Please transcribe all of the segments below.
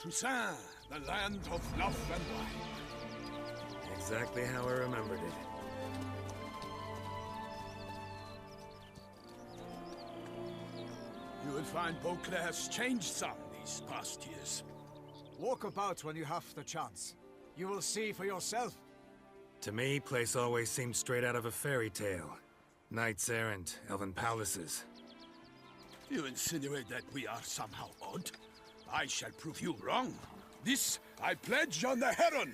Toussaint, the land of love and wine. Exactly how I remembered it. You will find Beauclair has changed some these past years. Walk about when you have the chance. You will see for yourself. To me, place always seemed straight out of a fairy tale. Knights errant, elven palaces. You insinuate that we are somehow odd? I shall prove you wrong. This I pledge on the Heron.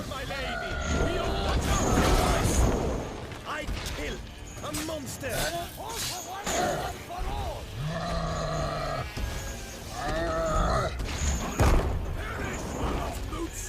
My lady, be on watch out! I kill a monster! All for one and one for all! Perish, son of boots!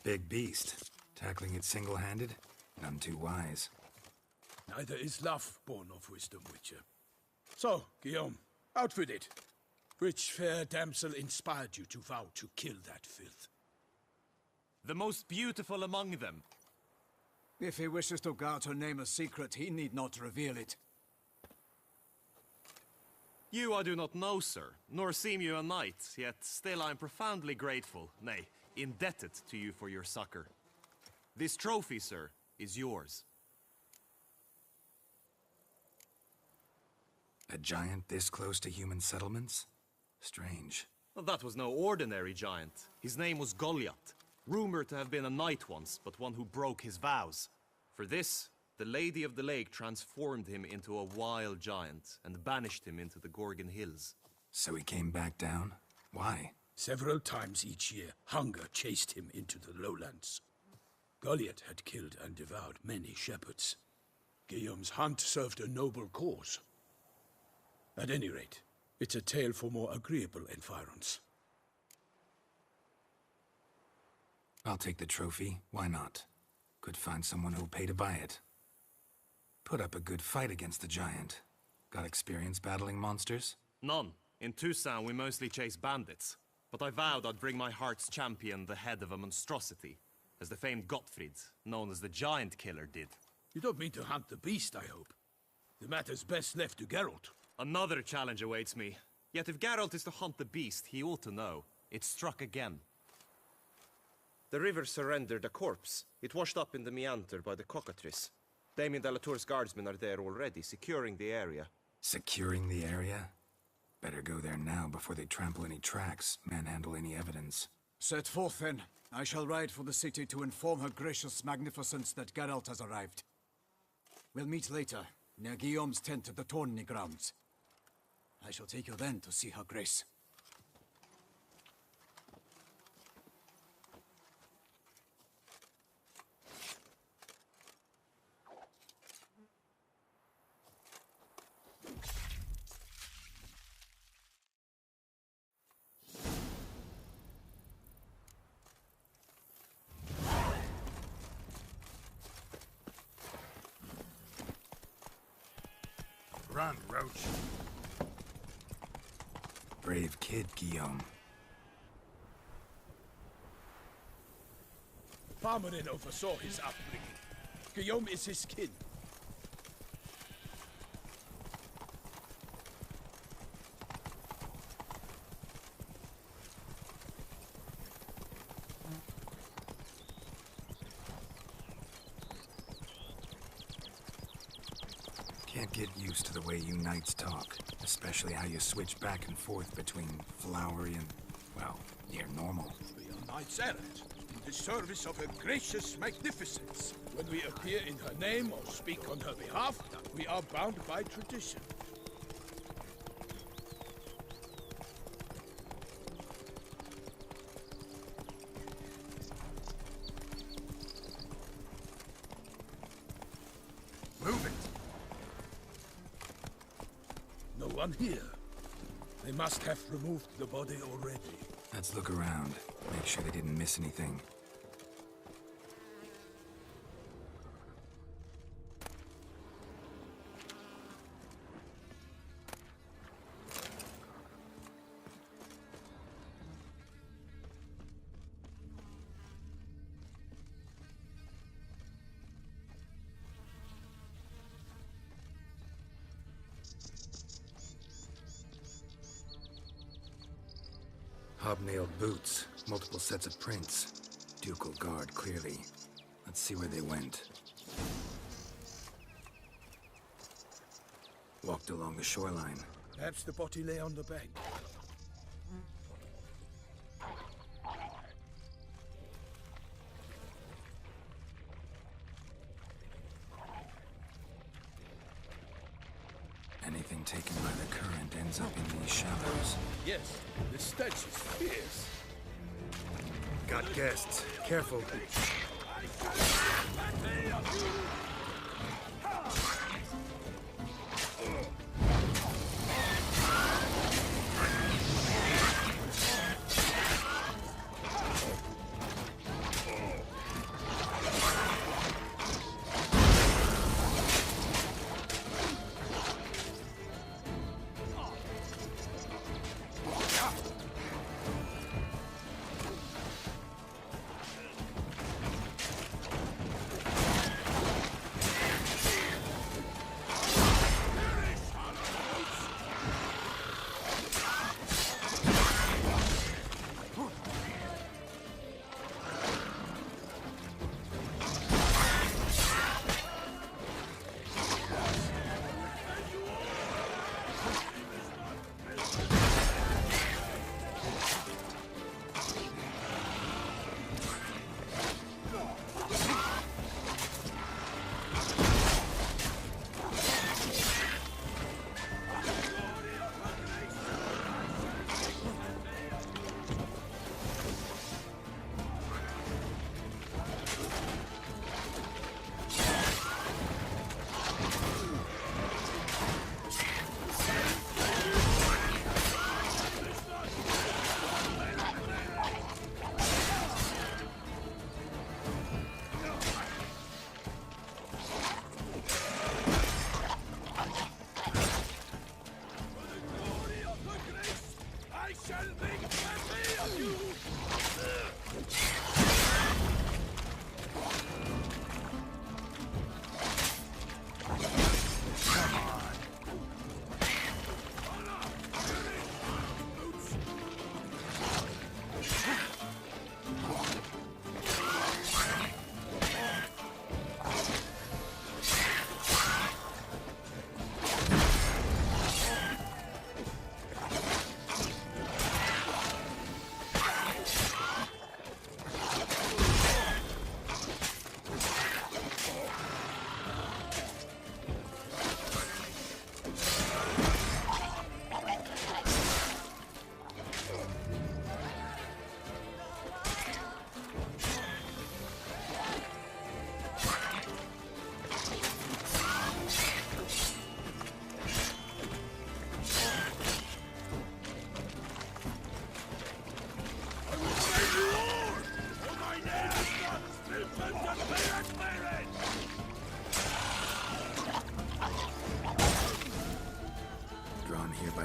Big beast. Tackling it single-handed? None too wise. Neither is love born of wisdom, Witcher. So, Guillaume, out with it. Which fair damsel inspired you to vow to kill that filth? The most beautiful among them. If he wishes to guard her name a secret, he need not reveal it. You I do not know, sir, nor seem you a knight, yet still I am profoundly grateful, nay, indebted to you for your succor. This trophy, sir, is yours. A giant this close to human settlements? Strange. Well, that was no ordinary giant. His name was Goliath, rumored to have been a knight once, but one who broke his vows. For this, the Lady of the Lake transformed him into a wild giant and banished him into the Gorgon Hills. So he came back down? Why? Several times each year, hunger chased him into the lowlands. Goliath had killed and devoured many shepherds. Guillaume's hunt served a noble cause. At any rate, it's a tale for more agreeable environs. I'll take the trophy. Why not? Could find someone who'll pay to buy it. Put up a good fight against the giant. Got experience battling monsters? None. In Toussaint, we mostly chase bandits. But I vowed I'd bring my heart's champion the head of a monstrosity, as the famed Gottfried, known as the Giant Killer, did. You don't mean to hunt the beast, I hope. The matter's best left to Geralt. Another challenge awaits me. Yet if Geralt is to hunt the beast, he ought to know. It struck again. The river surrendered a corpse. It washed up in the meander by the cockatrice. Damien de la Tour's guardsmen are there already, securing the area. Securing the area? Better go there now before they trample any tracks, manhandle any evidence. Set forth, then. I shall ride for the city to inform her gracious magnificence that Geralt has arrived. We'll meet later, near Guillaume's tent at the tourney grounds. I shall take you then to see her grace. Run, Roach. Brave kid, Guillaume. Parmanin oversaw his upbringing. Guillaume is his kin. Can't get used to the way you knights talk, especially how you switch back and forth between flowery and, well, near normal. We are knights errant, in the service of her gracious magnificence. When we appear in her name or speak on her behalf, we are bound by tradition. Move it! No one here. They must have removed the body already. Let's look around. Make sure they didn't miss anything. Hobnailed boots, multiple sets of prints. Ducal guard, clearly. Let's see where they went. Walked along the shoreline. Perhaps the body lay on the bank. Anything taken by the current ends up in these shallows. Yes, the stench is fierce. Got guests. Careful.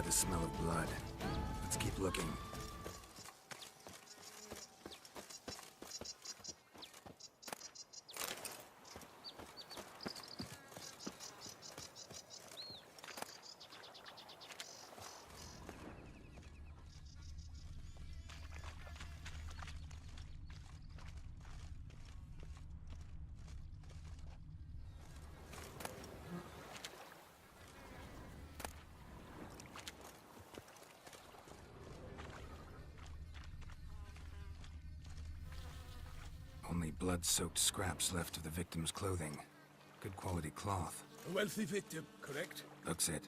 the smell of blood. Let's keep looking. Only blood-soaked scraps left of the victim's clothing. Good quality cloth. A wealthy victim, correct? Looks it.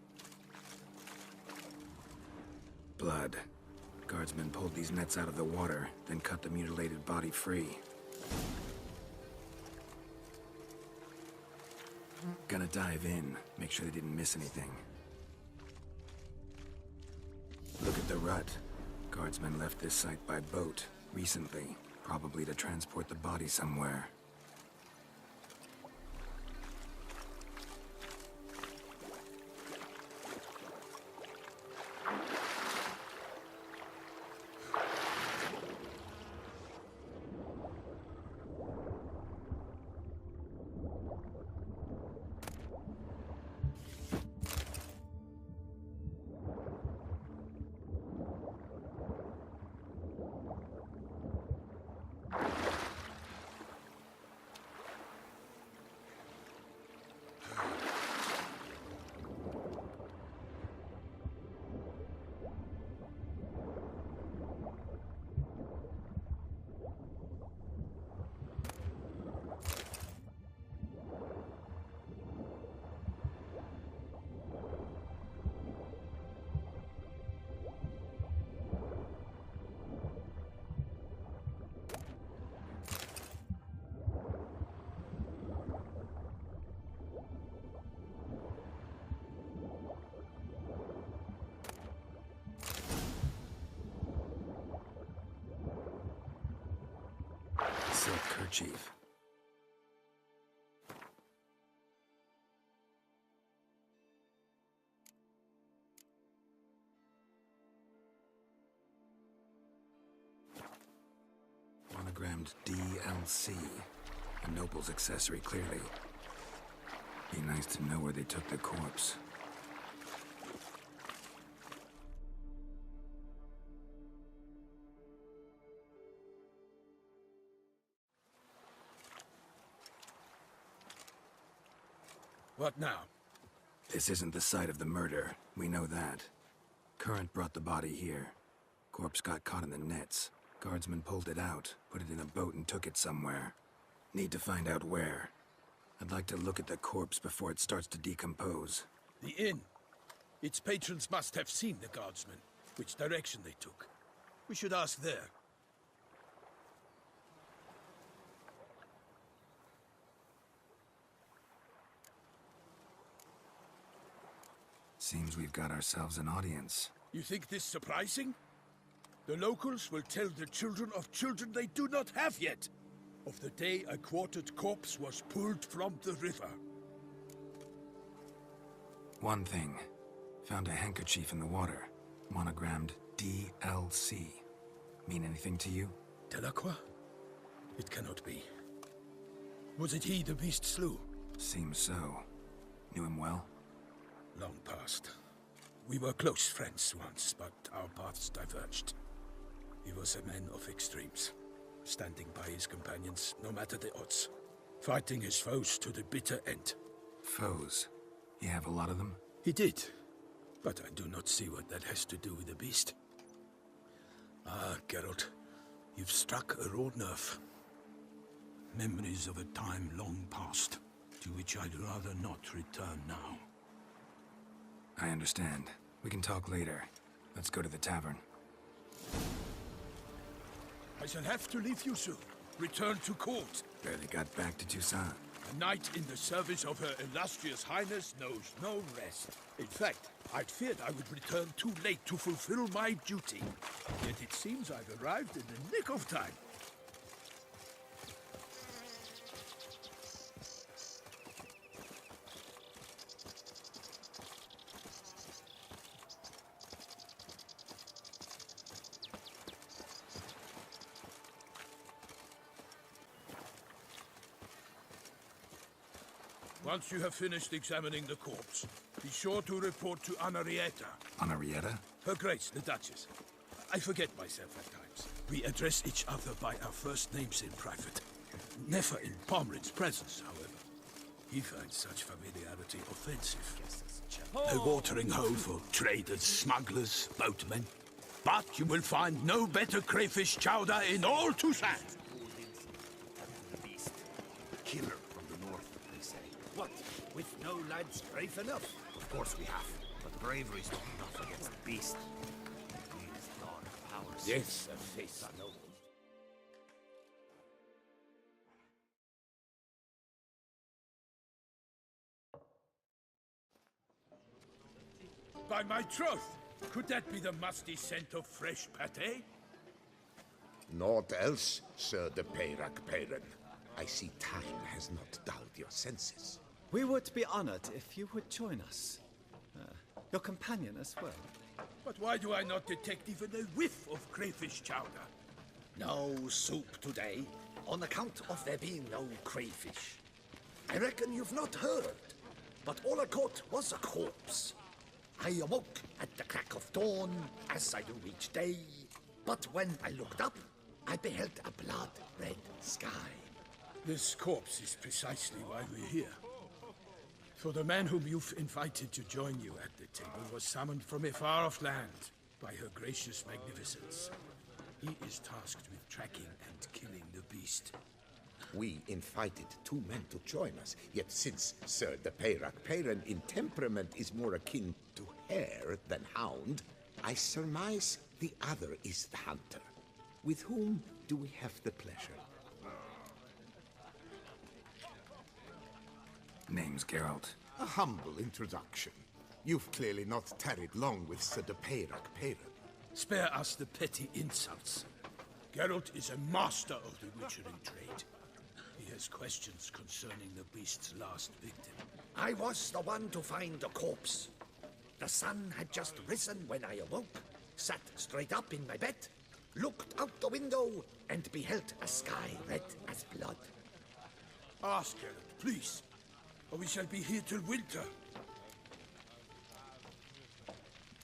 Blood. Guardsmen pulled these nets out of the water, then cut the mutilated body free. Gonna dive in, make sure they didn't miss anything. Look at the rut. Guardsmen left this site by boat recently, probably to transport the body somewhere. Silk kerchief. Monogrammed DLC. A noble's accessory, clearly. Be nice to know where they took the corpse. What now? This isn't the site of the murder. We know that. Current brought the body here. Corpse got caught in the nets. Guardsmen pulled it out, put it in a boat and took it somewhere. Need to find out where. I'd like to look at the corpse before it starts to decompose. The inn. Its patrons must have seen the guardsmen, which direction they took. We should ask there. Seems we've got ourselves an audience. You think this surprising? The locals will tell the children of children they do not have yet, of the day a quartered corpse was pulled from the river. One thing. Found a handkerchief in the water. Monogrammed DLC. Mean anything to you? Delacroix? It cannot be. Was it he the beast slew? Seems so. Knew him well? Long past. We were close friends once, but our paths diverged. He was a man of extremes, standing by his companions, no matter the odds. Fighting his foes to the bitter end. Foes? You have a lot of them? He did, but I do not see what that has to do with the beast. Ah, Geralt, you've struck a raw nerve. Memories of a time long past, to which I'd rather not return now. I understand. We can talk later. Let's go to the tavern. I shall have to leave you soon. Return to court. Barely got back to Toussaint. A knight in the service of Her Illustrious Highness knows no rest. In fact, I'd feared I would return too late to fulfill my duty. Yet it seems I've arrived in the nick of time. Once you have finished examining the corpse, be sure to report to Anarietta. Anarietta? Her Grace, the Duchess. I forget myself at times. We address each other by our first names in private. Never in Pomrin's presence, however. He finds such familiarity offensive. A watering hole for traders, smugglers, boatmen. But you will find no better crayfish chowder in all Toussaint. Beast. Killer from the north, they say. What? With no lads brave enough? Of course we have. But bravery's not enough against the beast. It needs dark powers. Yes, a face noble. By my troth! Could that be the musty scent of fresh pate? Naught else, Sir de Peyrac Peyren. I see time has not dulled your senses. We would be honored if you would join us. Your companion as well. But why do I not detect even a whiff of crayfish chowder? No soup today, on account of there being no crayfish. I reckon you've not heard, but all I caught was a corpse. I awoke at the crack of dawn, as I do each day. But when I looked up, I beheld a blood-red sky. This corpse is precisely why we're here. For the man whom you've invited to join you at the table was summoned from a far-off land by her gracious magnificence. He is tasked with tracking and killing the beast. We invited two men to join us, yet since Sir de Peyrac Peyren in temperament is more akin to hare than hound, I surmise the other is the hunter. With whom do we have the pleasure? Name's Geralt. A humble introduction. You've clearly not tarried long with Sir de Peyrac Peyren. Spare us the petty insults. Geralt is a master of the witchering trade. He has questions concerning the beast's last victim. I was the one to find the corpse. The sun had just risen when I awoke, sat straight up in my bed, looked out the window, and beheld a sky red as blood. Ask Geralt, please, or we shall be here till winter.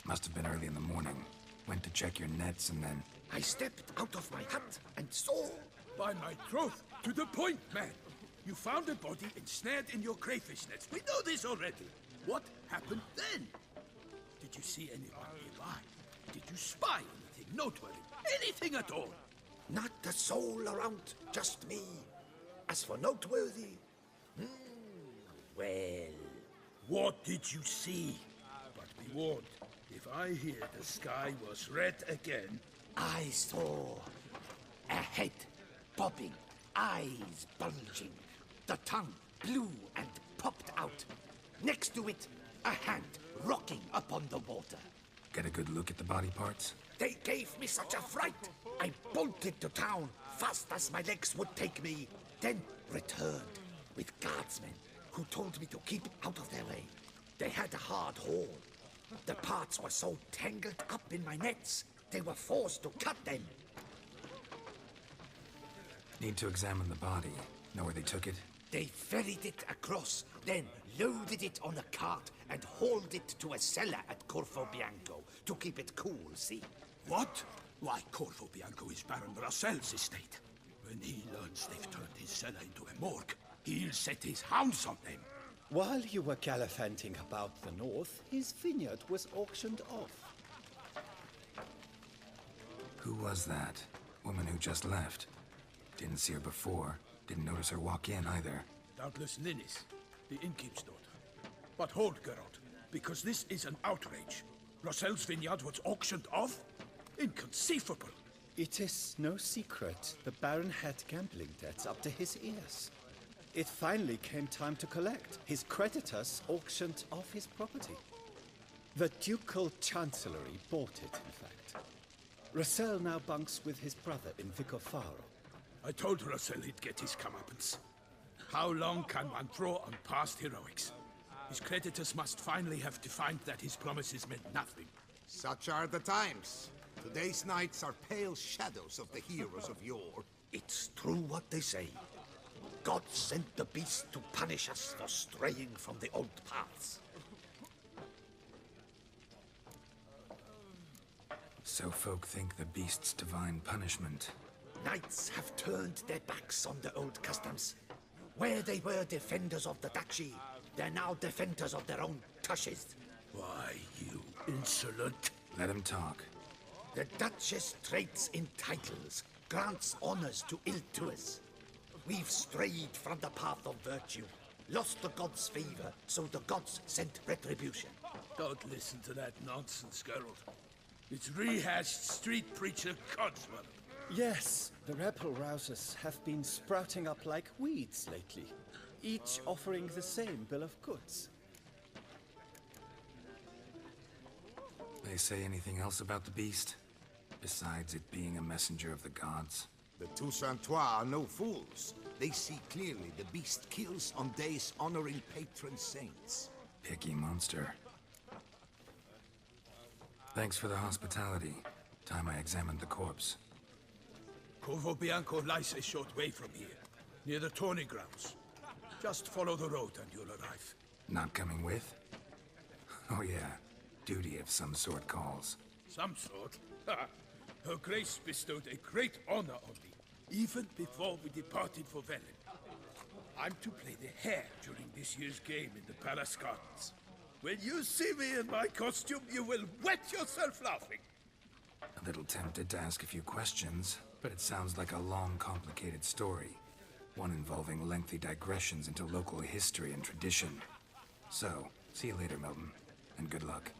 Must have been early in the morning. Went to check your nets and then... I stepped out of my hut and saw... By my troth, to the point, man. You found a body ensnared in your crayfish nets. We know this already. What happened then? Did you see anyone nearby? Did you spy anything noteworthy? Anything at all? Not a soul around, just me. As for noteworthy... well... What did you see? But be warned, if I hear the sky was red again... I saw a head popping, eyes bulging, the tongue blue and popped out. Next to it, a hand rocking upon the water. Get a good look at the body parts? They gave me such a fright. I bolted to town fast as my legs would take me, then returned with guardsmen who told me to keep out of their way. They had a hard haul. The parts were so tangled up in my nets, they were forced to cut them. Need to examine the body. Know where they took it? They ferried it across, then loaded it on a cart and hauled it to a cellar at Corvo Bianco to keep it cool, see? What? Why, Corvo Bianco is Baron Rossel's estate. When he learns they've turned his cellar into a morgue, he'll set his hounds on them. While you were gallivanting about the north, his vineyard was auctioned off. Who was that? Woman who just left. Didn't see her before. Didn't notice her walk in either. Doubtless Ninnis, the innkeep's daughter. But hold, Geralt, because this is an outrage. Rossel's vineyard was auctioned off? Inconceivable. It is no secret the Baron had gambling debts up to his ears. It finally came time to collect. His creditors auctioned off his property. The Ducal Chancellery bought it, in fact. Rossel now bunks with his brother in Vicofaro. I told Rossel he'd get his comeuppance. How long can one draw on past heroics? His creditors must finally have defined that his promises meant nothing. Such are the times. Today's knights are pale shadows of the heroes of yore. It's true what they say. gods sent the beast to punish us for straying from the old paths. So folk think the beast's divine punishment. Knights have turned their backs on the old customs. Where they were defenders of the duchy, they're now defenders of their own tushes. Why, you insolent... Let him talk. The Duchess trades in titles, grants honors to ill-doers. We've strayed from the path of virtue, lost the gods' favor, so the gods sent retribution. Don't listen to that nonsense, Geralt. It's rehashed street preacher codswallop. Yes, the rebel rousers have been sprouting up like weeds lately, each offering the same bill of goods. They say anything else about the beast? Besides it being a messenger of the gods? The Toussaintois are no fools. They see clearly the beast kills on days honoring patron saints. Picky monster. Thanks for the hospitality. Time I examined the corpse. Corvo Bianco lies a short way from here, near the tourney grounds. Just follow the road and you'll arrive. Not coming with? Oh yeah, duty of some sort calls. Some sort? Her Grace bestowed a great honor on me, even before we departed for Velen. I'm to play the hare during this year's game in the Palace Gardens. When you see me in my costume, you will wet yourself laughing. A little tempted to ask a few questions, but it sounds like a long, complicated story. One involving lengthy digressions into local history and tradition. So, see you later, Milton, and good luck.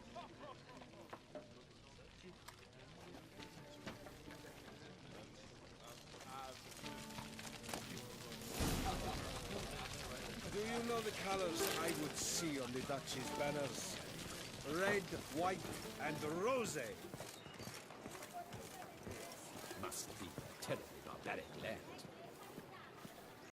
Do you know the colors I would see on the Duchy's banners? Red, white, and rose. Must be a terribly barbaric land.